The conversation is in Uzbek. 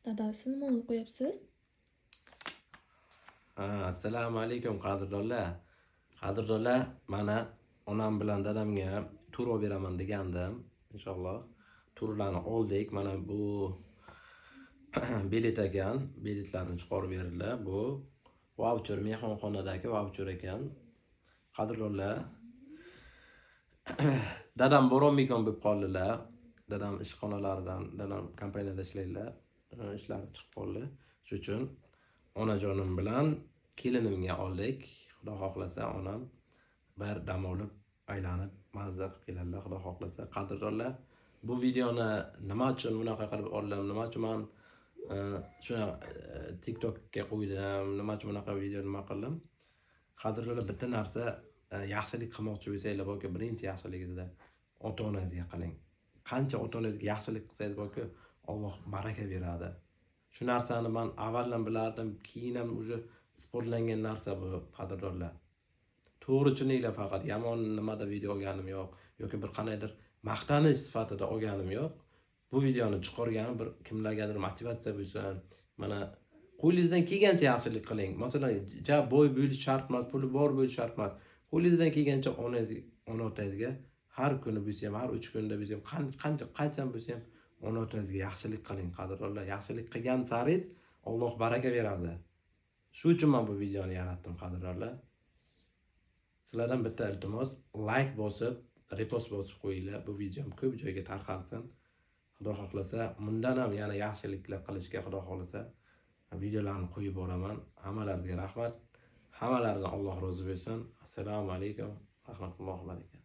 Dada, siz nima o'qiyapsiz? Assalomu alaykum qadrdonlar. Qadrdonlar, mana onam bilan dadamga tur olib beraman degandim. Inshaalloh turlarni oldik. Mana bu bilet ekan. Biletlarni chiqarib berdilar. Bu voucher, mehmonxonadagi voucher ekan. Qadrdonlar, dadam borolmayotgan bo'lib qoldilar. Dadam ishxonalaridan, dadam kompaniyada ishlaydilar. Ishlari chiqib qoldi. Shuning uchun onajonim bilan kelinimga oldik. Xudo xohlasa onam bir dam olib, aylanib, mazza qilib keladilar, xudo xohlasa. Qadrdonlar, bu videoni nima uchun bunaqa qilib oldim, nima uchun men shuna TikTokga qo'ydim, nima uchun bunaqa video nima qildim? Qadrdonlar, bitta narsa yaxshilik qilmoqchi bo'lsanglar, balki birinchi yaxshiligingizda ota-onangizga qiling. Qancha ota-onangizga yaxshilik qilsangiz, balki Alloh baraka beradi. Shu narsani men avvaldan bilardim, keyin ham uje isbotlangan narsa bu, qadrdonlar. To'g'ri tushuninglar, faqat yomon nimada video olganim yo'q yoki bir qanaydir maqtanish sifatida olganim yo'q. Bu videoni chiqarganim bir kimlargadir motivatsiya bo'lsin. Mana qo'lingizdan kelgancha yaxshilik qiling. Masalan, boy bo'lish shart emas, puli bor bo'lish shart emas. Qo'lingizdan kelgancha ona-otangizga har kuni bo'lsa ham, har 3 kunda bo'lsa ham, qancha bo'lsa ham ona-otangizga yaxshilik qiling, qadrdonlar. Yaxshilik qilgan saringiz Alloh baraka beradi. Shu uchun men bu videoni yaratdim, qadrdonlar. Sizlardan bitta iltimos, like bosib, repost bosib qo'yinglar. Bu videom ko'p joyga tarqalsin. Xudo xohlasa, bundan ham yana yaxshiliklar qilishga xudo xohlasa videolarni qo'yib boraman. Hammalaringizga rahmat. Hammalaringizdan Alloh rozi bo'lsin. Assalomu alaykum. Rahmatullohi va barakatuh.